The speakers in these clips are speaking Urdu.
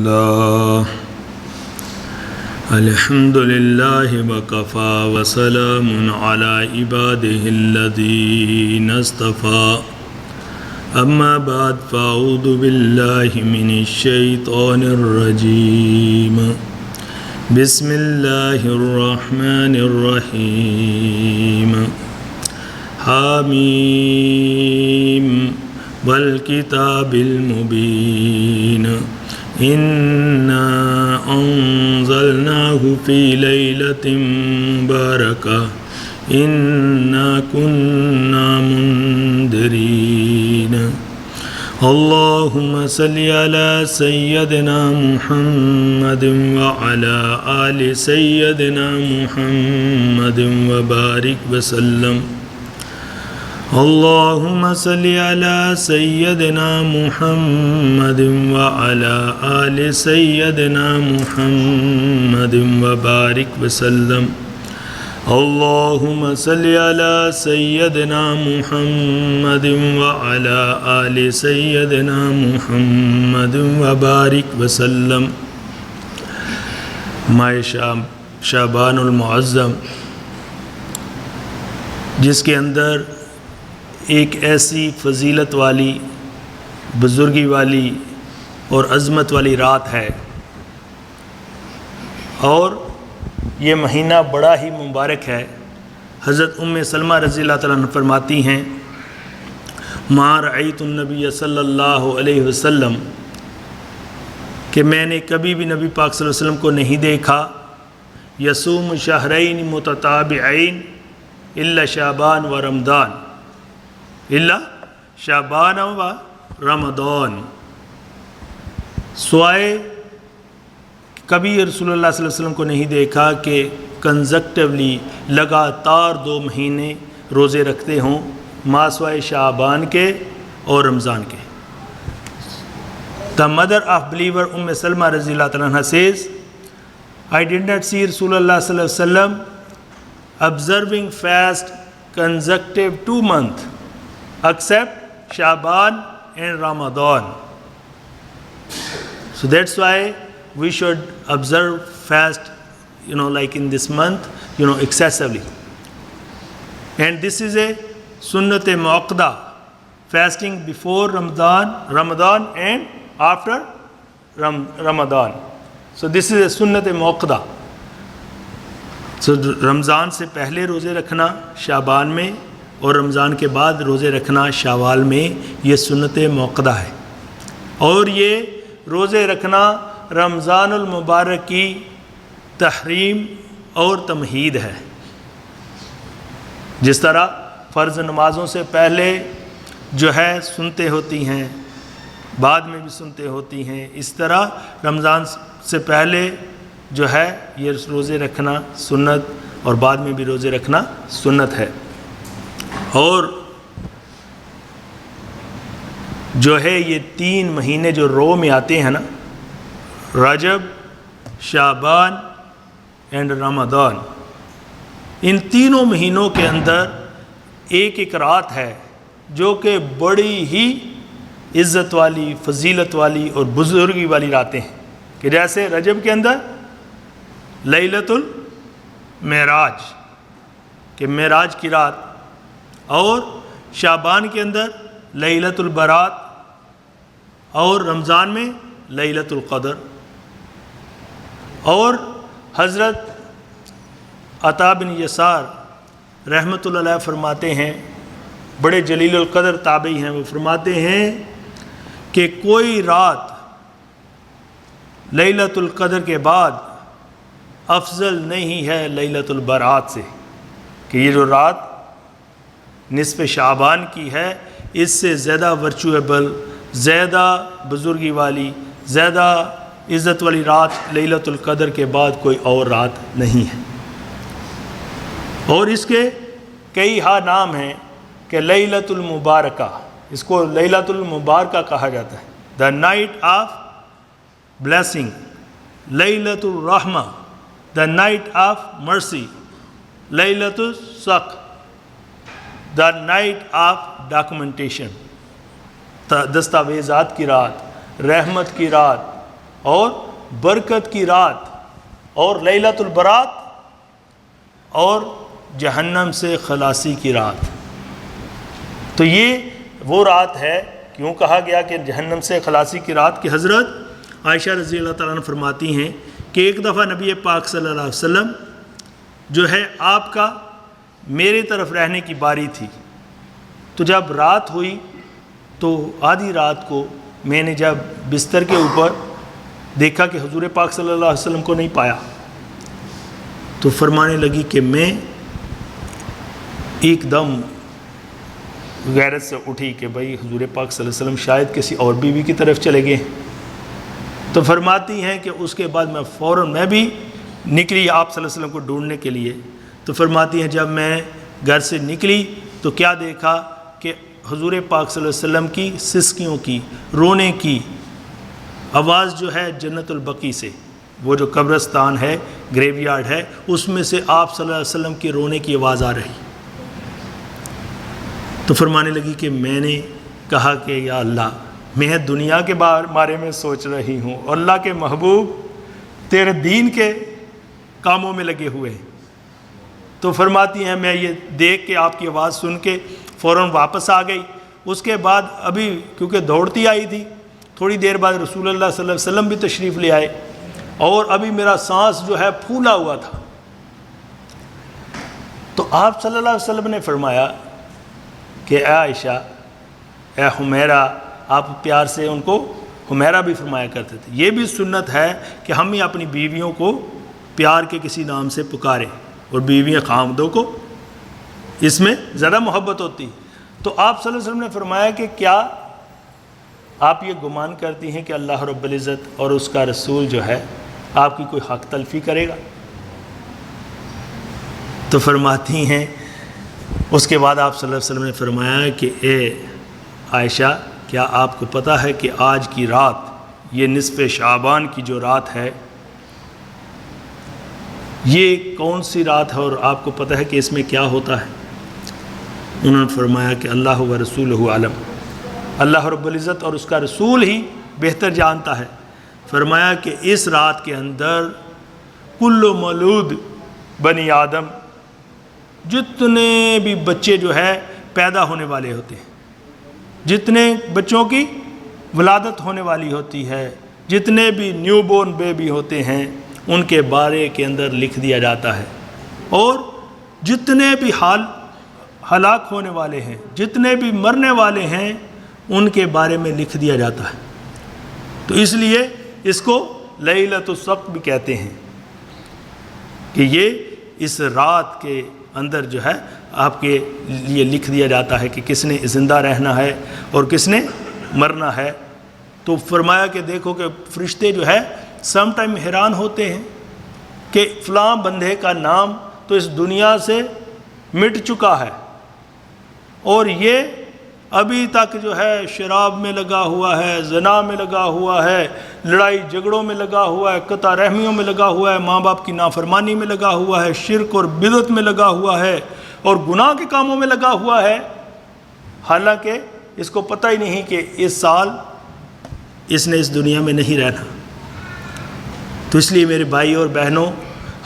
لله الحمد لله وكفى وسلام على عباده الذين اصطفى أما بعد فأعوذ بالله من الشيطان الرجيم بسم الله الرحمن الرحيم حاميم والكتاب المبين إنا أنزلناه في ليلة مباركة إنا كنا منذرين اللهم صل على سيدنا محمد وعلى آل سيدنا محمد وبارك وسلم اللهم صل على سيدنا محمد وعلى آل سيدنا محمد وبارك وسلم اللهم صل على سيدنا محمد وعلى آل سيدنا محمد وبارك وسلم ماہ شعبان المعظم، جس کے اندر ایک ایسی فضیلت والی، بزرگی والی اور عظمت والی رات ہے، اور یہ مہینہ بڑا ہی مبارک ہے۔ حضرت ام سلمہ رضی اللہ تعالیٰ عنہ فرماتی ہیں ما رأیت النبی صلی اللہ علیہ وسلم، کہ میں نے کبھی بھی نبی پاک صلی اللہ علیہ وسلم کو نہیں دیکھا یصوم شہرین متتابعین الا شعبان و رمضان سوائے کبھی رسول اللہ صلی اللہ علیہ وسلم کو نہیں دیکھا کہ کنزکٹیولی لگاتار 2 مہینے روزے رکھتے ہوں، ماسوائے شعبان کے اور رمضان کے۔ The mother of believer Salma Razillah Anha says, I did not see Rasulullah sallallahu alaihi wasallam observing fast consecutive 2 months except Shaban and Ramadan. So that's why we should observe fast, like in this month, excessively. And this is a sunnat-e muaqqada, fasting before Ramadan and after Ramadan. So this is a sunnat-e muaqqada. So رمضان سے پہلے روزے رکھنا شعبان میں اور رمضان کے بعد روزے رکھنا شوال میں، یہ سنت موقدہ ہے، اور یہ روزے رکھنا رمضان المبارک کی تحریم اور تمہید ہے۔ جس طرح فرض نمازوں سے پہلے جو ہے سنتے ہوتی ہیں، بعد میں بھی سنتے ہوتی ہیں، اس طرح رمضان سے پہلے جو ہے یہ روزے رکھنا سنت اور بعد میں بھی روزے رکھنا سنت ہے۔ اور جو ہے یہ 3 مہینے جو رو میں آتے ہیں نا، رجب، شعبان اینڈ رمضان، ان تینوں مہینوں کے اندر ایک رات ہے جو کہ بڑی ہی عزت والی، فضیلت والی اور بزرگی والی راتیں ہیں، کہ جیسے رجب کے اندر لیلۃ المعراج، کہ معراج کی رات، اور شعبان کے اندر لیلۃ البرات، اور رمضان میں لیلۃ القدر۔ اور حضرت عطا بن یسار رحمۃ اللہ علیہ فرماتے ہیں، بڑے جلیل القدر تابعی ہیں، وہ فرماتے ہیں کہ کوئی رات لیلۃ القدر کے بعد افضل نہیں ہے لیلۃ البرات سے، کہ یہ جو رات نصف شعبان کی ہے، اس سے زیادہ ورچویبل، زیادہ بزرگی والی، زیادہ عزت والی رات لیلۃ القدر کے بعد کوئی اور رات نہیں ہے۔ اور اس کے کئی نام ہیں، کہ لیلۃ المبارکہ، اس کو لیلۃ المبارکہ کہا جاتا ہے، دا نائٹ آف بلیسنگ، لیلۃ الرحمہ، دا نائٹ آف مرسی، لیلۃ الصق، دا نائٹ آف ڈاکومنٹیشن، دستاویزات کی رات، رحمت کی رات، اور برکت کی رات اور لیلۃ البرات اور جہنم سے خلاصی کی رات۔ تو یہ وہ رات ہے، کیوں کہا گیا کہ جہنم سے خلاصی کی رات؟ کہ حضرت عائشہ رضی اللہ تعالیٰ عنہ فرماتی ہیں کہ ایک دفعہ نبی پاک صلی اللہ علیہ وسلم جو ہے آپ کا میرے طرف رہنے کی باری تھی، تو جب رات ہوئی تو آدھی رات کو میں نے جب بستر کے اوپر دیکھا کہ حضور پاک صلی اللہ علیہ وسلم کو نہیں پایا، تو فرمانے لگی کہ میں ایک دم غیرت سے اٹھی کہ بھئی حضور پاک صلی اللہ علیہ وسلم شاید کسی اور بیوی کی طرف چلے گئے۔ تو فرماتی ہیں کہ اس کے بعد میں بھی نکلی آپ صلی اللہ علیہ وسلم کو ڈھونڈنے کے لیے۔ تو فرماتی ہیں جب میں گھر سے نکلی تو کیا دیکھا کہ حضور پاک صلی اللہ علیہ وسلم کی سسکیوں کی، رونے کی آواز جو ہے جنت البقیع سے، وہ جو قبرستان ہے، گریو یارڈ ہے، اس میں سے آپ صلی اللہ علیہ وسلم کی رونے کی آواز آ رہی۔ تو فرمانے لگی کہ میں نے کہا کہ یا اللہ، میں دنیا کے بارے میں سوچ رہی ہوں اور اللہ کے محبوب تیرے دین کے کاموں میں لگے ہوئے ہیں۔ تو فرماتی ہیں میں یہ دیکھ کے آپ کی آواز سن کے فوراً واپس آ گئی۔ اس کے بعد ابھی کیونکہ دوڑتی آئی تھی، تھوڑی دیر بعد رسول اللہ صلی اللہ علیہ وسلم بھی تشریف لے آئے اور ابھی میرا سانس جو ہے پھولا ہوا تھا۔ تو آپ صلی اللہ علیہ وسلم نے فرمایا کہ اے عائشہ، اے حمیرہ، آپ پیار سے ان کو حمیرہ بھی فرمایا کرتے تھے۔ یہ بھی سنت ہے کہ ہم ہی اپنی بیویوں کو پیار کے کسی نام سے پکاریں، اور بیویاں خامدوں کو اس میں زیادہ محبت ہوتی۔ تو آپ صلی اللہ علیہ وسلم نے فرمایا کہ کیا آپ یہ گمان کرتی ہیں کہ اللہ رب العزت اور اس کا رسول جو ہے آپ کی کوئی حق تلفی کرے گا؟ تو فرماتی ہیں اس کے بعد آپ صلی اللہ علیہ وسلم نے فرمایا کہ اے عائشہ، کیا آپ کو پتہ ہے کہ آج کی رات، یہ نصف شعبان کی جو رات ہے، یہ کون سی رات ہے اور آپ کو پتہ ہے کہ اس میں کیا ہوتا ہے؟ انہوں نے فرمایا کہ اللہ و رسولہ عالم، اللہ رب العزت اور اس کا رسول ہی بہتر جانتا ہے۔ فرمایا کہ اس رات کے اندر کل مولود بنی آدم، جتنے بھی بچے جو ہے پیدا ہونے والے ہوتے ہیں، جتنے بچوں کی ولادت ہونے والی ہوتی ہے، جتنے بھی نیو بورن بیبی ہوتے ہیں، ان کے بارے کے اندر لکھ دیا جاتا ہے، اور جتنے بھی ہلاک ہونے والے ہیں، جتنے بھی مرنے والے ہیں، ان کے بارے میں لکھ دیا جاتا ہے۔ تو اس لیے اس کو لیلۃ السقط بھی کہتے ہیں کہ یہ اس رات کے اندر جو ہے آپ کے لیے لکھ دیا جاتا ہے کہ کس نے زندہ رہنا ہے اور کس نے مرنا ہے۔ تو فرمایا کہ دیکھو کہ فرشتے جو ہے سم ٹائم حیران ہوتے ہیں کہ فلاں بندے کا نام تو اس دنیا سے مٹ چکا ہے، اور یہ ابھی تک جو ہے شراب میں لگا ہوا ہے، زنا میں لگا ہوا ہے، لڑائی جھگڑوں میں لگا ہوا ہے، قطع رحمیوں میں لگا ہوا ہے، ماں باپ کی نافرمانی میں لگا ہوا ہے، شرک اور بدعت میں لگا ہوا ہے، اور گناہ کے کاموں میں لگا ہوا ہے، حالانکہ اس کو پتہ ہی نہیں کہ اس سال اس نے اس دنیا میں نہیں رہنا۔ تو اس لیے میرے بھائی اور بہنوں،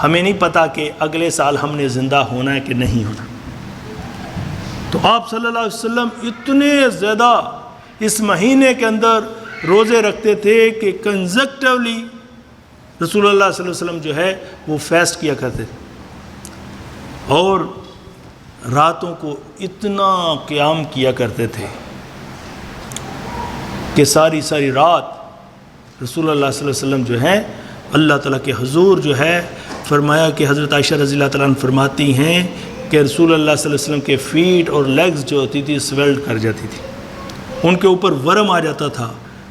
ہمیں نہیں پتہ کہ اگلے سال ہم نے زندہ ہونا ہے کہ نہیں ہونا۔ تو آپ صلی اللہ علیہ وسلم اتنے زیادہ اس مہینے کے اندر روزے رکھتے تھے کہ کنزیکٹیولی رسول اللہ صلی اللہ علیہ وسلم جو ہے وہ فیسٹ کیا کرتے تھے، اور راتوں کو اتنا قیام کیا کرتے تھے کہ ساری رات رسول اللہ صلی اللہ علیہ وسلم جو ہے اللہ تعالیٰ کے حضور جو ہے، فرمایا کہ حضرت عائشہ رضی اللہ تعالیٰ عنہ فرماتی ہیں کہ رسول اللہ صلی اللہ علیہ وسلم کے فیٹ اور لیگز جو ہوتی تھی سویلڈ کر جاتی تھی، ان کے اوپر ورم آ جاتا تھا،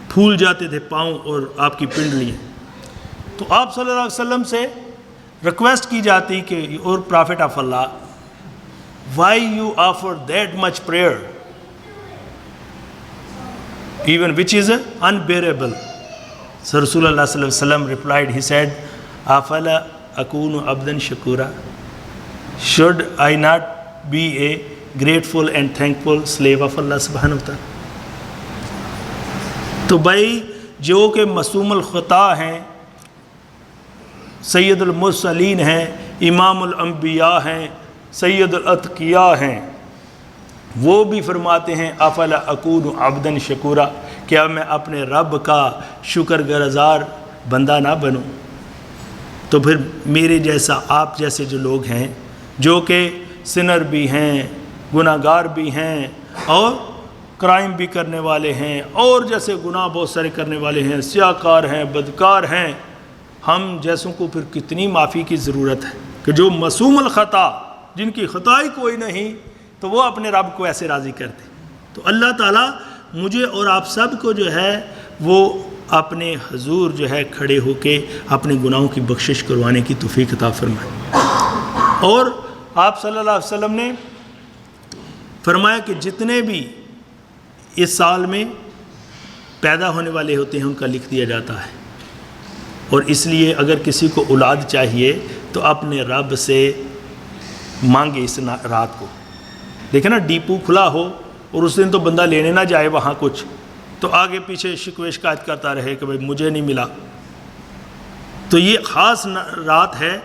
پھول جاتے تھے پاؤں اور آپ کی پنڈلیاں۔ تو آپ صلی اللہ علیہ وسلم سے ریکویسٹ کی جاتی کہ اور prophet of Allah, why you offer that much prayer even which is unbearable. So رسول اللہ صلی اللہ علیہ وسلم replied, he said, افلا اکون عبدا شکورا, should I not be a grateful and thankful slave of Allah subhanahu wa ta'ala. تو بھائی جو کہ معصوم الخطا ہیں، سید المرسلین ہیں، امام الانبیاء ہیں، سید الاتقیاء ہیں، وہ بھی فرماتے ہیں افلا اکون عبدا شکورا، کیا میں اپنے رب کا شکر گزار بندہ نہ بنوں؟ تو پھر میرے جیسا، آپ جیسے جو لوگ ہیں جو کہ سنر بھی ہیں، گناہ گار بھی ہیں، اور کرائم بھی کرنے والے ہیں، اور جیسے گناہ بہت سارے کرنے والے ہیں، سیاہکار ہیں، بدکار ہیں، ہم جیسوں کو پھر کتنی معافی کی ضرورت ہے کہ جو معصوم الخطا، جن کی خطائی کوئی نہیں، تو وہ اپنے رب کو ایسے راضی کرتے۔ تو اللہ تعالیٰ مجھے اور آپ سب کو جو ہے وہ اپنے حضور جو ہے کھڑے ہو کے اپنے گناہوں کی بخشش کروانے کی توفیق عطا فرمائے۔ اور آپ صلی اللہ علیہ وسلم نے فرمایا کہ جتنے بھی اس سال میں پیدا ہونے والے ہوتے ہیں ان کا لکھ دیا جاتا ہے، اور اس لیے اگر کسی کو اولاد چاہیے تو اپنے رب سے مانگے اس رات کو۔ دیکھیں نا، ڈیپو کھلا ہو اور اس دن تو بندہ لینے نہ جائے وہاں کچھ، تو آگے پیچھے شکوے شکایت کرتا رہے کہ بھائی مجھے نہیں ملا۔ تو یہ خاص رات ہے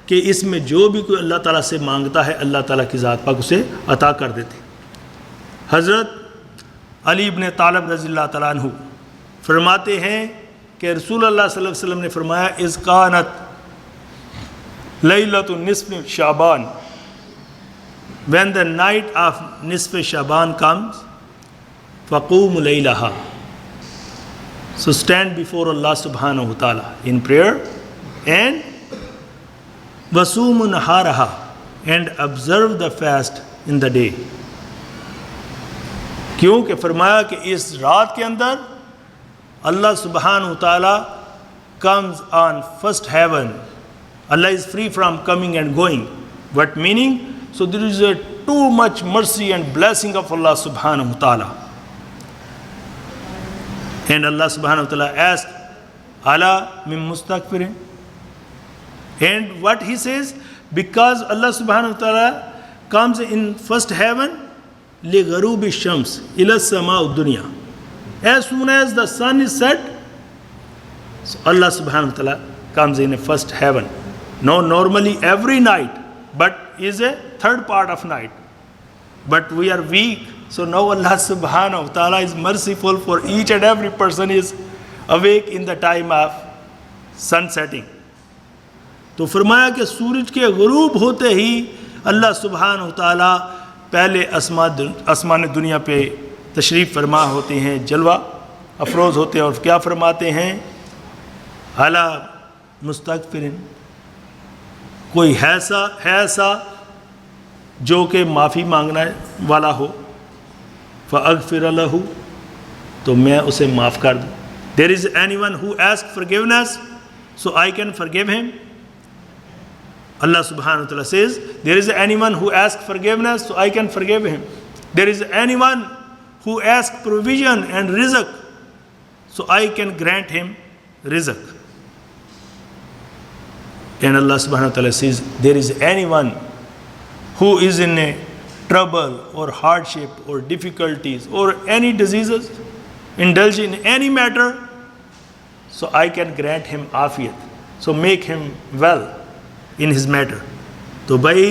کہ اس میں جو بھی کوئی اللہ تعالیٰ سے مانگتا ہے اللہ تعالیٰ کی ذات پاک اسے عطا کر دیتے۔ حضرت علی بن طالب رضی اللہ تعالیٰ عنہ فرماتے ہیں کہ رسول اللہ صلی اللہ علیہ وسلم نے فرمایا اذ کانت لیلۃ نصف شعبان، when the night of نصف شعبان comes فقوم لیلہا، so stand before Allah subhanahu wa ta'ala in prayer and وَصُومُ نَهَارَهَا and observe the fast in the day۔ کیونکہ فرمایا کہ اس رات کے اندر اللہ سبحانہ وتعالی comes on first heaven، Allah is free from coming and going۔ What meaning? So there is a too much mercy and blessing of Allah subhanahu wa ta'ala. And Allah subhanahu wa ta'ala asked, Allah min mustakfirin? And what he says, because Allah subhanahu wa ta'ala comes in first heaven, li gharubi shams ila sama'ud dunya, as soon as the sun is set, so Allah subhanahu wa ta'ala comes in a first heaven. No, normally every night, but is a third part of night, but we are weak, so now Allah subhanahu wa ta'ala is merciful for each and every person is awake in the time of sun setting۔ تو فرمایا کہ سورج کے غروب ہوتے ہی اللہ سبحانہ وتعالی پہلے آسمان دنیا پہ تشریف فرما ہوتے ہیں، جلوہ افروز ہوتے ہیں، اور کیا فرماتے ہیں؟ الا مستغفرن، کوئی ایسا جو کہ معافی مانگنے والا ہو، فاغفر لہ، تو میں اسے معاف کر دوں۔ There is anyone who asks forgiveness, so I can forgive him. Allah subhanahu wa ta'ala says, there is anyone who asks forgiveness, so I can forgive him. There is anyone who asks provision and rizq, so I can grant him rizq. And Allah subhanahu wa ta'ala says, there is anyone who is in a trouble or hardship or difficulties or any diseases, indulge in any matter, so I can grant him afiyat, so make him well in his matter۔ تو بھائی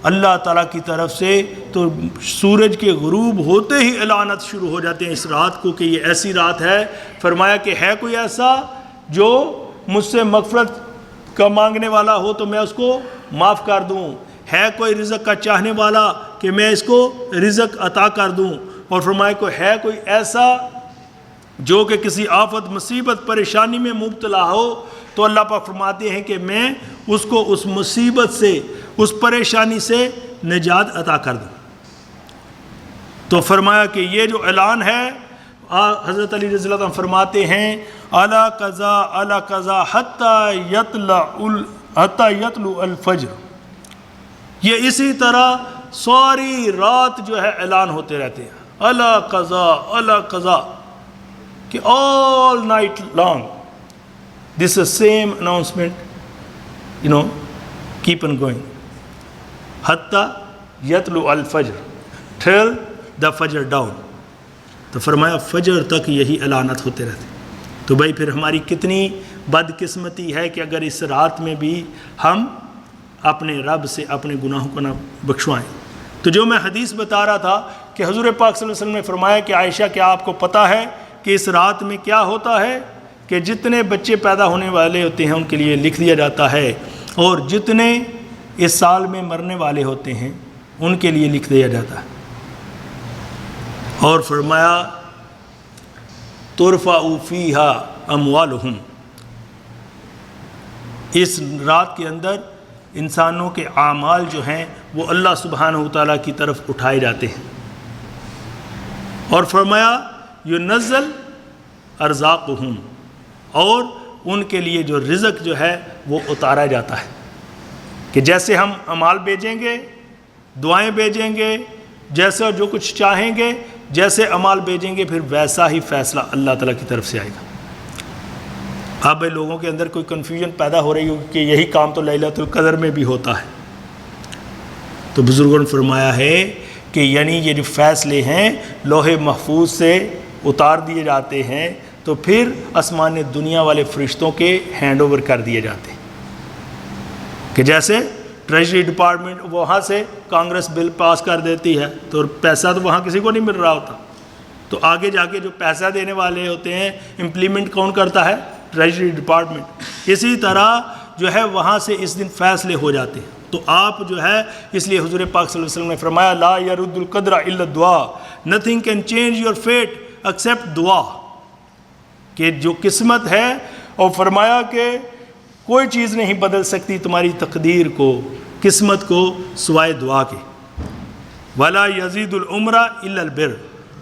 اللہ تعالیٰ کی طرف سے تو سورج کے غروب ہوتے ہی اعلانات شروع ہو جاتے ہیں اس رات کو کہ یہ ایسی رات ہے۔ فرمایا کہ ہے کوئی ایسا جو مجھ سے مغفرت کا مانگنے والا ہو تو میں اس کو معاف کر دوں، ہے کوئی رزق کا چاہنے والا کہ میں اس کو رزق عطا کر دوں، اور فرمایا کہ ہے کوئی ایسا جو کہ کسی آفت مصیبت پریشانی میں مبتلا ہو تو اللہ پاک فرماتے ہیں کہ میں اس کو اس مصیبت سے، اس پریشانی سے نجات عطا کر دوں۔ تو فرمایا کہ یہ جو اعلان ہے، حضرت علی رضی اللہ عنہ فرماتے ہیں الا قضا حتی یطلع الفجر، یہ اسی طرح ساری رات جو ہے اعلان ہوتے رہتے ہیں الا قضا، کہ all night long this is same announcement, keep on going حتی یطلع الفجر till the fajr down۔ تو فرمایا فجر تک یہی اعلانات ہوتے رہتے۔ تو بھائی پھر ہماری کتنی بدقسمتی ہے کہ اگر اس رات میں بھی ہم اپنے رب سے اپنے گناہوں کو نہ بخشوائیں۔ تو جو میں حدیث بتا رہا تھا کہ حضور پاک صلی اللہ علیہ وسلم نے فرمایا کہ عائشہ کیا آپ کو پتہ ہے کہ اس رات میں کیا ہوتا ہے کہ جتنے بچے پیدا ہونے والے ہوتے ہیں ان کے لیے لکھ دیا جاتا ہے، اور جتنے اس سال میں مرنے والے ہوتے ہیں ان کے لیے لکھ دیا جاتا ہے۔ اور فرمایا ترفع فیہا اموالہم، اس رات کے اندر انسانوں کے اعمال جو ہیں وہ اللہ سبحانہ وتعالیٰ کی طرف اٹھائے جاتے ہیں۔ اور فرمایا ینزل ارزاقہم، اور ان کے لیے جو رزق جو ہے وہ اتارا جاتا ہے، کہ جیسے ہم اعمال بھیجیں گے، دعائیں بھیجیں گے، جیسا جو کچھ چاہیں گے، جیسے اعمال بھیجیں گے، پھر ویسا ہی فیصلہ اللہ تعالیٰ کی طرف سے آئے گا۔ اب لوگوں کے اندر کوئی کنفیوژن پیدا ہو رہی ہوگی کہ یہی کام تو لیلۃ القدر میں بھی ہوتا ہے، تو بزرگوں نے فرمایا ہے کہ یعنی یہ جو فیصلے ہیں لوح محفوظ سے اتار دیے جاتے ہیں، تو پھر آسمان دنیا والے فرشتوں کے ہینڈ اوور کر دیے جاتے ہیں، کہ جیسے ٹریجری ڈپارٹمنٹ وہاں سے کانگریس بل پاس کر دیتی ہے تو پیسہ تو وہاں کسی کو نہیں مل رہا ہوتا، تو آگے جا کے جو پیسہ دینے والے ہوتے ہیں امپلیمنٹ کون کرتا ہے؟ Treasury department. اسی طرح جو ہے وہاں سے اس دن فیصلے ہو جاتے ہیں۔ تو آپ جو ہے اس لیے حضور پاک صلی اللہ علیہ وسلم نے فرمایا لا یرد القدر الا الدعاء، nothing can change your fate except دعا، کہ جو قسمت ہے، اور فرمایا کہ کوئی چیز نہیں بدل سکتی تمہاری تقدیر کو، قسمت کو، سوائے دعا کے۔ ولا یزید العمر الا البر،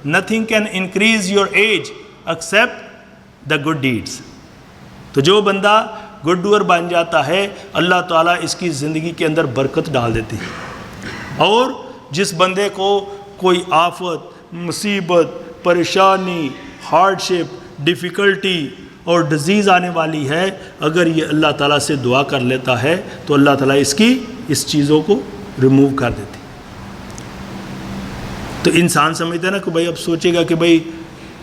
nothing can increase your age except the good deeds. تو جو بندہ گڈ ڈوئر بن جاتا ہے اللہ تعالیٰ اس کی زندگی کے اندر برکت ڈال دیتے ہیں، اور جس بندے کو کوئی آفت، مصیبت، پریشانی، ہارڈ شپ، ڈیفیکلٹی اور ڈیزیز آنے والی ہے، اگر یہ اللہ تعالیٰ سے دعا کر لیتا ہے تو اللہ تعالیٰ اس چیزوں کو ریموو کر دیتے۔ تو انسان سمجھتا ہے نا کہ بھائی اب سوچے گا کہ بھائی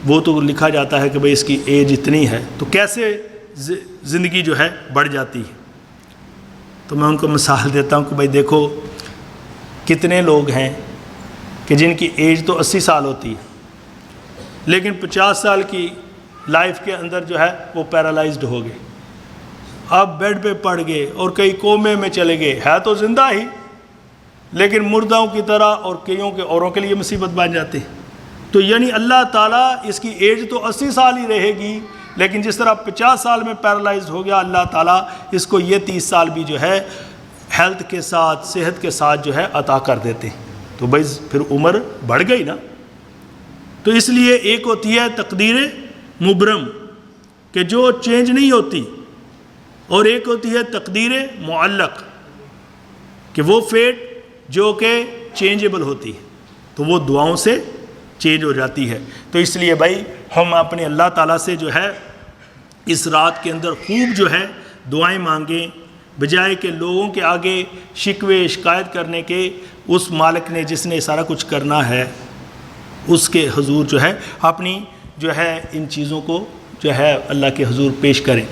وہ تو لکھا جاتا ہے کہ بھائی اس کی ایج اتنی ہے، تو کیسے زندگی جو ہے بڑھ جاتی ہے۔ تو میں ان کو مثال دیتا ہوں کہ بھائی دیکھو کتنے لوگ ہیں کہ جن کی ایج تو 80 سال ہوتی ہے، لیکن 50 سال کی لائف کے اندر جو ہے وہ پیرالائزڈ ہو گئے، اب بیڈ پہ پڑ گئے اور کئی کومے میں چلے گئے، ہے تو زندہ ہی لیکن مردوں کی طرح، اور کئیوں کے اوروں کے لیے مصیبت بن جاتے ہیں۔ تو یعنی اللہ تعالیٰ اس کی ایج تو 80 سال ہی رہے گی، لیکن جس طرح 50 سال میں پیرالائزڈ ہو گیا، اللہ تعالیٰ اس کو یہ 30 سال بھی جو ہے ہیلتھ کے ساتھ، صحت کے ساتھ جو ہے عطا کر دیتے ہیں۔ تو بھائی پھر عمر بڑھ گئی نا۔ تو اس لیے ایک ہوتی ہے تقدیر مبرم کہ جو چینج نہیں ہوتی، اور ایک ہوتی ہے تقدیر معلق کہ وہ فیٹ جو کہ چینجیبل ہوتی ہے، تو وہ دعاؤں سے چینج ہو جاتی ہے۔ تو اس لیے بھائی ہم اپنے اللہ تعالیٰ سے جو ہے اس رات کے اندر خوب جو ہے دعائیں مانگیں، بجائے کہ لوگوں کے آگے شکوے شکایت کرنے کے، اس مالک نے جس نے سارا کچھ کرنا ہے اس کے حضور جو ہے اپنی جو ہے ان چیزوں کو جو ہے اللہ کے حضور پیش کریں۔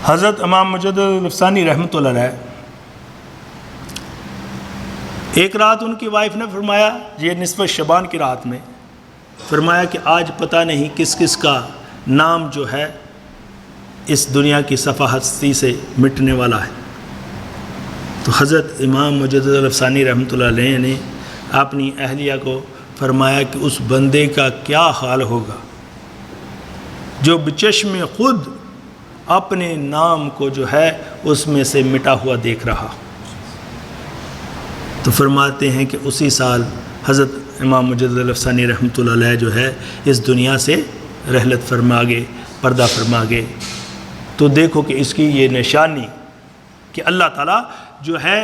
حضرت امام مجدد الافسانی رحمۃ اللہ علیہ، ایک رات ان کی وائف نے فرمایا، یہ نصف شعبان کی رات میں فرمایا کہ آج پتہ نہیں کس کس کا نام جو ہے اس دنیا کی صفحہ ہستی سے مٹنے والا ہے۔ تو حضرت امام مجدد الافسانی رحمۃ اللہ علیہ نے اپنی اہلیہ کو فرمایا کہ اس بندے کا کیا حال ہوگا جو بچشم خود اپنے نام کو جو ہے اس میں سے مٹا ہوا دیکھ رہا۔ تو فرماتے ہیں کہ اسی سال حضرت امام مجدد الافسانی رحمۃ اللہ علیہ جو ہے اس دنیا سے رحلت فرما گئے، پردہ فرما گئے۔ تو دیکھو کہ اس کی یہ نشانی کہ اللہ تعالیٰ جو ہے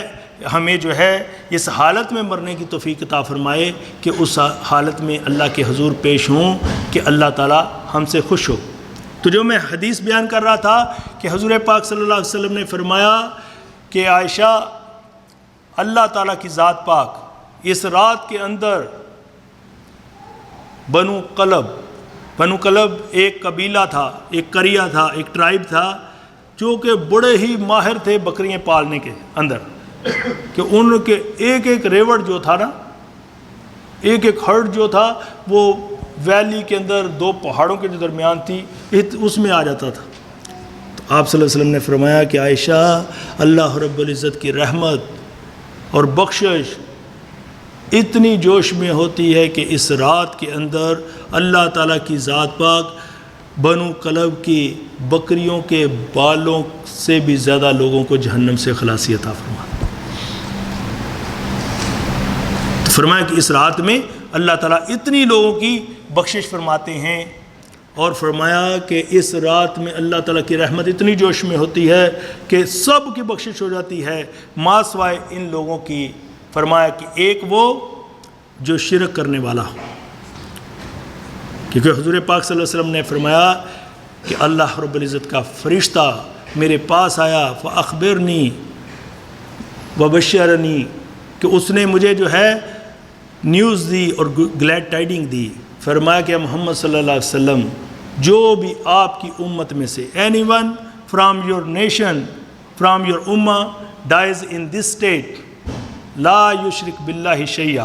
ہمیں جو ہے اس حالت میں مرنے کی توفیق عطا فرمائے کہ اس حالت میں اللہ کے حضور پیش ہوں کہ اللہ تعالیٰ ہم سے خوش ہو۔ تو جو میں حدیث بیان کر رہا تھا کہ حضور پاک صلی اللہ علیہ وسلم نے فرمایا کہ عائشہ، اللہ تعالیٰ کی ذات پاک اس رات کے اندر بنو قلب بنو کلب ایک قبیلہ تھا، ایک قریہ تھا، ایک ٹرائب تھا جو کہ بڑے ہی ماہر تھے بکریاں پالنے کے اندر، کہ ان کے ایک ایک ریوڑ جو تھا نا، ایک ایک ہرڈ جو تھا وہ ویلی کے اندر دو پہاڑوں کے جو درمیان تھی اس میں آ جاتا تھا۔ تو آپ صلی اللہ علیہ وسلم نے فرمایا کہ عائشہ، اللہ رب العزت کی رحمت اور بخشش اتنی جوش میں ہوتی ہے کہ اس رات کے اندر اللہ تعالیٰ کی ذات پاک بنو کلب کی بکریوں کے بالوں سے بھی زیادہ لوگوں کو جہنم سے خلاصی عطا فرماتا۔ تو فرمایا کہ اس رات میں اللہ تعالیٰ اتنی لوگوں کی بخشش فرماتے ہیں، اور فرمایا کہ اس رات میں اللہ تعالیٰ کی رحمت اتنی جوش میں ہوتی ہے کہ سب کی بخشش ہو جاتی ہے ما سوائے ان لوگوں کی۔ فرمایا کہ ایک وہ جو شرک کرنے والا ہو، کیونکہ حضور پاک صلی اللہ علیہ وسلم نے فرمایا کہ اللہ رب العزت کا فرشتہ میرے پاس آیا فاخبرنی وبشرنی، کہ اس نے مجھے جو ہے نیوز دی اور گلیڈ ٹائڈنگ دی۔ فرمایا کہ محمد صلی اللہ علیہ وسلم جو بھی آپ کی امت میں سے any one from your nation from your امہ ڈائز ان دس اسٹیٹ لا یشرک باللہ شیئا،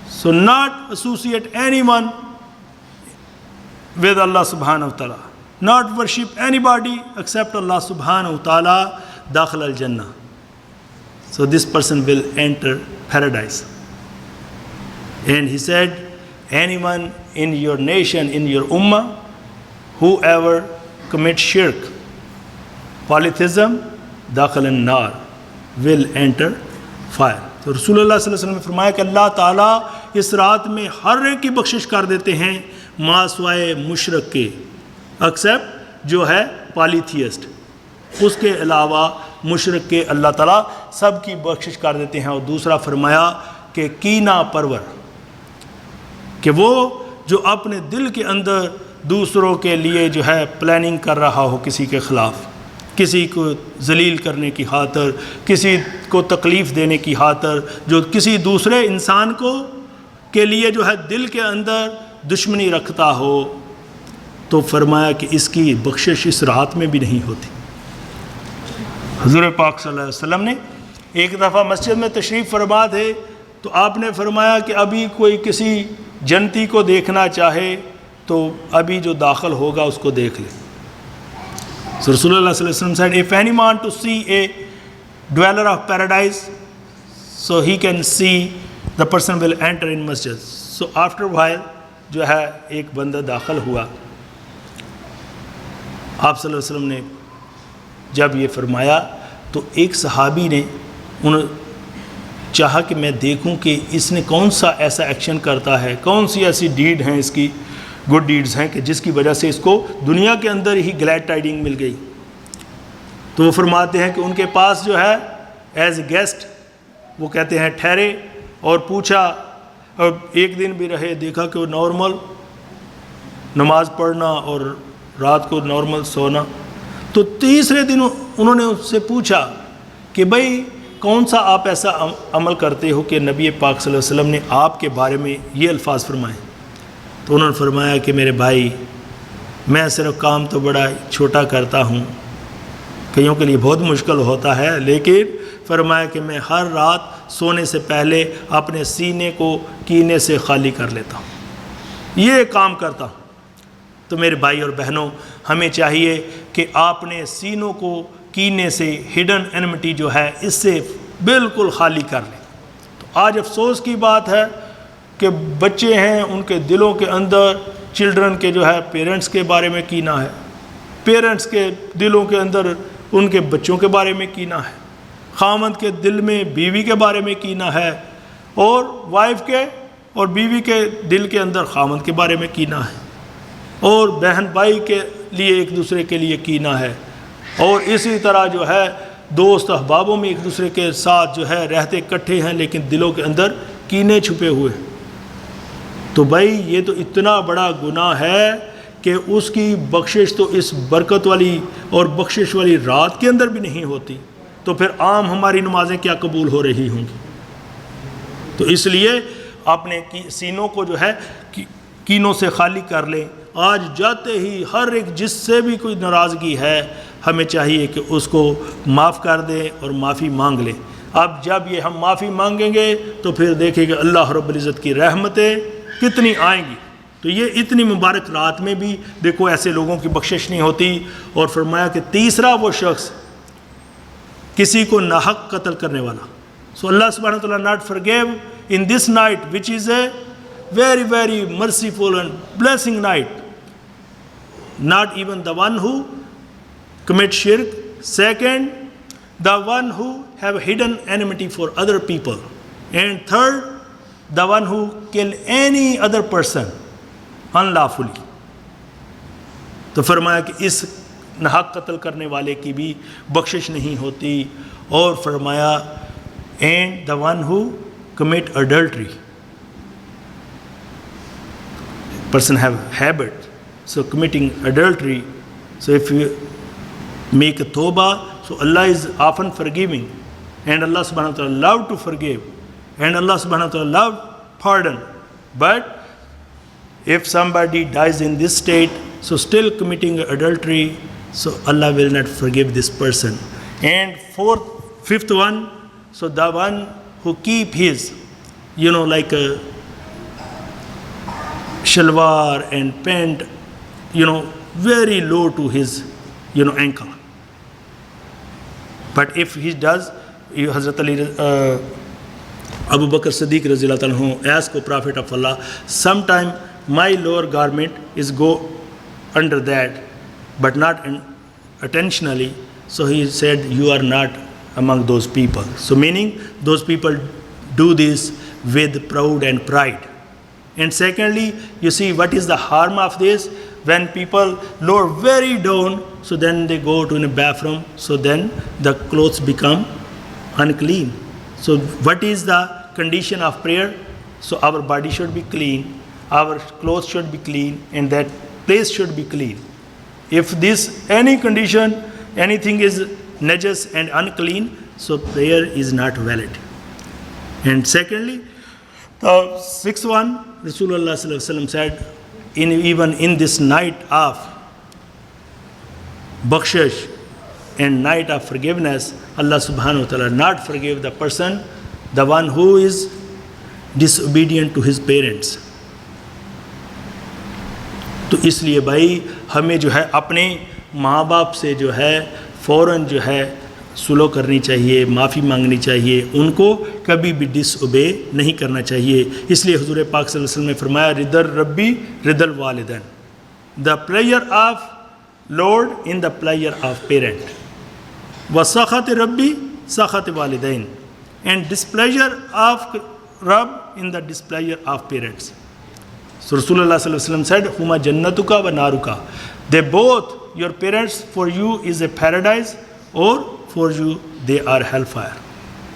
so not associate anyone with Allah subhanahu wa ta'ala, not worship anybody except Allah subhanahu wa ta'ala, dakhil al-jannah, so this person will enter paradise. And he said, anyone in your nation, in your ummah, whoever commits shirk, polytheism, dakhil an-nar, will enter fire. تو رسول اللہ صلی اللہ علیہ وسلم نے فرمایا کہ اللہ تعالیٰ اس رات میں ہر ایک کی بخشش کر دیتے ہیں ما سوائے مشرک کے، ایکسیپٹ جو ہے پالیتھیسٹ، اس کے علاوہ مشرک کے اللہ تعالیٰ سب کی بخشش کر دیتے ہیں۔ اور دوسرا فرمایا کہ کینہ پرور، کہ وہ جو اپنے دل کے اندر دوسروں کے لیے جو ہے پلاننگ کر رہا ہو کسی کے خلاف، کسی کو ذلیل کرنے کی خاطر، کسی کو تکلیف دینے کی خاطر، جو کسی دوسرے انسان کو کے لیے جو ہے دل کے اندر دشمنی رکھتا ہو، تو فرمایا کہ اس کی بخشش اس رات میں بھی نہیں ہوتی۔ حضور پاک صلی اللہ علیہ وسلم نے ایک دفعہ مسجد میں تشریف فرما تھے، تو آپ نے فرمایا کہ ابھی کوئی کسی جنتی کو دیکھنا چاہے تو ابھی جو داخل ہوگا اس کو دیکھ لے۔ So رسول اللہ صلی اللہ علیہ وسلم said, if any want to see a dweller of paradise, so he can see the person will enter in masjid. So after a while جو ہے ایک بندہ داخل ہوا، آپ صلی اللہ علیہ وسلم نے جب یہ فرمایا تو ایک صحابی نے چاہا کہ میں دیکھوں کہ اس نے کون سا ایسا ایکشن کرتا ہے، کون سی ایسی ڈیڈ ہیں اس کی، گڈ ڈیڈز ہیں کہ جس کی وجہ سے اس کو دنیا کے اندر ہی گلیڈ ٹائڈنگ مل گئی۔ تو وہ فرماتے ہیں کہ ان کے پاس جو ہے ایز اے گیسٹ وہ کہتے ہیں ٹھہرے، اور پوچھا، اور ایک دن بھی رہے، دیکھا کہ وہ نارمل نماز پڑھنا اور رات کو نارمل سونا۔ تو تیسرے دن انہوں نے اس سے پوچھا کہ بھائی کون سا آپ ایسا عمل کرتے ہو کہ نبی پاک صلی اللہ علیہ وسلم نے آپ کے بارے میں یہ الفاظ فرمائے؟ تو انہوں نے فرمایا کہ میرے بھائی، میں صرف کام تو بڑا چھوٹا کرتا ہوں، کئیوں کے لیے بہت مشکل ہوتا ہے، لیکن فرمایا کہ میں ہر رات سونے سے پہلے اپنے سینے کو کینے سے خالی کر لیتا ہوں، یہ کام کرتا ہوں۔ تو میرے بھائی اور بہنوں، ہمیں چاہیے کہ اپنے سینوں کو کینے سے، ہڈن انمٹی جو ہے، اس سے بالکل خالی کر لیں۔ تو آج افسوس کی بات ہے کہ بچے ہیں، ان کے دلوں کے اندر چلڈرن کے جو ہے پیرنٹس کے بارے میں کینہ ہے، پیرنٹس کے دلوں کے اندر ان کے بچوں کے بارے میں کینہ ہے، خاوند کے دل میں بیوی کے بارے میں کینہ ہے، اور وائف کے اور بیوی کے دل کے اندر خاوند کے بارے میں کینہ ہے، اور بہن بھائی کے لیے ایک دوسرے کے لیے کینہ ہے، اور اسی طرح جو ہے دوست احبابوں میں ایک دوسرے کے ساتھ جو ہے رہتے اکٹھے ہیں، لیکن دلوں کے اندر کینے چھپے ہوئے ہیں۔ تو بھائی یہ تو اتنا بڑا گناہ ہے کہ اس کی بخشش تو اس برکت والی اور بخشش والی رات کے اندر بھی نہیں ہوتی، تو پھر عام ہماری نمازیں کیا قبول ہو رہی ہوں گی؟ تو اس لیے اپنے سینوں کو جو ہے کینوں سے خالی کر لیں. آج جاتے ہی ہر ایک جس سے بھی کوئی ناراضگی ہے ہمیں چاہیے کہ اس کو معاف کر دیں اور معافی مانگ لیں. اب جب یہ ہم معافی مانگیں گے تو پھر دیکھیں کہ اللہ رب العزت کی رحمتیں کتنی آئیں گی. تو یہ اتنی مبارک رات میں بھی دیکھو ایسے لوگوں کی بخشش نہیں ہوتی. اور فرمایا کہ تیسرا وہ شخص کسی کو ناحق قتل کرنے والا. So Allah subhanahu wa ta'ala not forgave in this night, which is a very, very merciful and blessing night. Not even the one who commit shirk. Second, the one who have hidden enmity for other people. And third, the one who kill any other person unlawfully. تو فرمایا کہ اس ناحق قتل کرنے والے کی بھی بخشش نہیں ہوتی. اور فرمایا and the one who commit adultery. Person have habit, so committing adultery. So if you make a tawbah, so Allah is often forgiving, and Allah subhanahu wa ta'ala love to forgive, and Allah subhanahu wa ta'ala love pardon. But if somebody dies in this state, so still committing adultery, so Allah will not forgive this person. And fifth one, so the one who keep his, like a shalwar and pant, very low to his, ankle. But if he does, Hazrat Ali, Abu Bakr Siddiq Razillah Anhu asked the Prophet of Allah, sometime my lower garment is go under that, but not intentionally. So he said, you are not among those people. So meaning those people do this with proud and pride. And secondly, you see what is the harm of this? When people lower very down, so then they go to a bathroom, so then the clothes become unclean. So what is the condition of prayer? So our body should be clean, our clothes should be clean, and that place should be clean. If this any condition, anything is najas and unclean, so prayer is not valid. And secondly, the sixth one, Rasulullah sallallahu alaihi wasallam said, even in this night of bakshish and night of forgiveness, Allah subhanahu wa ta'ala not forgive the person, the one who is disobedient to his parents. تو اس لیے بھائی ہمیں جو ہے اپنے ماں باپ سے جو ہے فوراً جو ہے سلو کرنی چاہیے, معافی مانگنی چاہیے, ان کو کبھی بھی ڈس اوبے نہیں کرنا چاہیے. اس لیے حضور پاک صلی اللہ علیہ وسلم نے فرمایا ردر ربی ردل والدین, the pleasure of Lord in the pleasure of parent, و سخط ربی سخط والدین, اینڈ ڈسپلیجر آف رب in the displeasure of parents. So Rasulullah sallallahu alaihi wasallam said, Huma jannatuka wa naruka. They both, your parents for you is a paradise, or for you they are hellfire.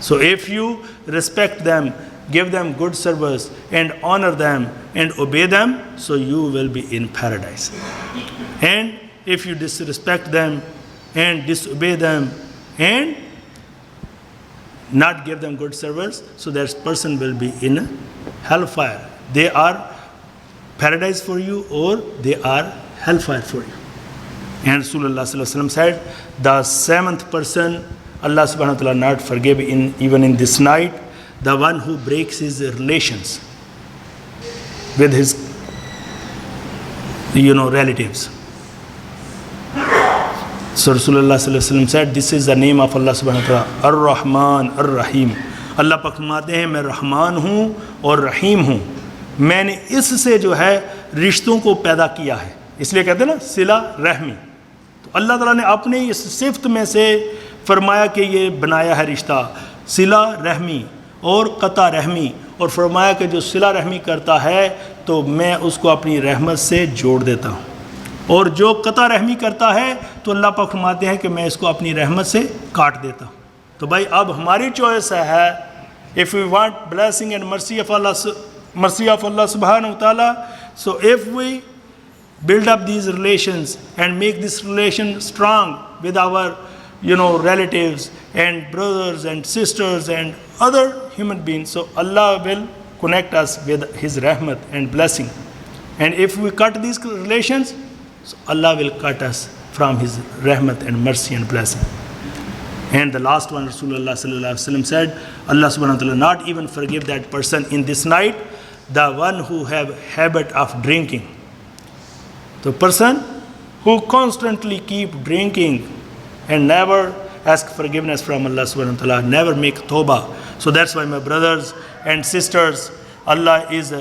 So if you respect them, give them good service and honor them and obey them, so you will be in paradise. And if you disrespect them and disobey them and not give them good service, so that person will be in hellfire. They are paradise for you, or they are hellfire for you. And Rasulullah sallallahu alaihi wasallam said, the seventh person Allah subhanahu wa ta'ala not forgive even in this night, the one who breaks his relations with his relatives. So Rasulullah sallallahu alaihi wasallam said, this is the name of Allah subhanahu wa ta'ala, Ar-Rahman Ar-Rahim. Allah پاک فرماتے ہیں میں رحمان ہوں اور رحیم ہوں, میں نے اس سے جو ہے رشتوں کو پیدا کیا ہے. اس لیے کہتے ہیں نا صلہ رحمی. تو اللہ تعالیٰ نے اپنے اس صفت میں سے فرمایا کہ یہ بنایا ہے رشتہ صلہ رحمی اور قطع رحمی, اور فرمایا کہ جو صلہ رحمی کرتا ہے تو میں اس کو اپنی رحمت سے جوڑ دیتا ہوں, اور جو قطع رحمی کرتا ہے تو اللہ پاک فرماتے ہیں کہ میں اس کو اپنی رحمت سے کاٹ دیتا ہوں. تو بھائی اب ہماری چوائس ہے, if we want blessing and mercy of Allah subhanahu wa ta'ala, so if we build up these relations and make this relation strong with our relatives and brothers and sisters and other human beings, so Allah will connect us with his rahmat and blessing. And if we cut these relations, so Allah will cut us from His rahmat and mercy and blessing. And the last one, Rasulullah sallallahu alaihi wasallam said, Allah subhanahu wa ta'ala not even forgive that person in this night, the one who have habit of drinking. The person who constantly keep drinking and never ask forgiveness from Allah subhanahu wa ta'ala, never make tawbah. So that's why, my brothers and sisters, Allah is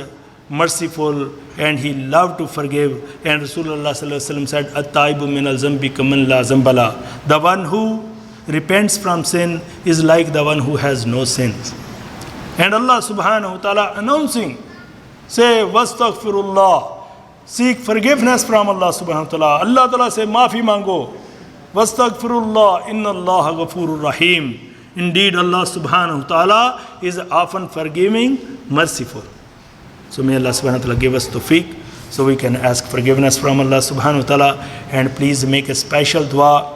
merciful and He love to forgive. And Rasulullah sallallahu alaihi wasallam said, "At-taibu min al-zambi kaman la zambala." The one who repents from sin is like the one who has no sins. And Allah subhanahu wa ta'ala announcing, say, "Wastaghfirullah." Seek forgiveness from Allah subhanahu wa ta'ala. Allah ta'ala say, "Maafi mango." Wastaghfirullah, inna Allah ghafurur rahim. Indeed, Allah subhanahu wa ta'ala is often forgiving, merciful. So may Allah subhanahu wa ta'ala give us tawfiq so we can ask forgiveness from Allah subhanahu wa ta'ala. And please make a special dua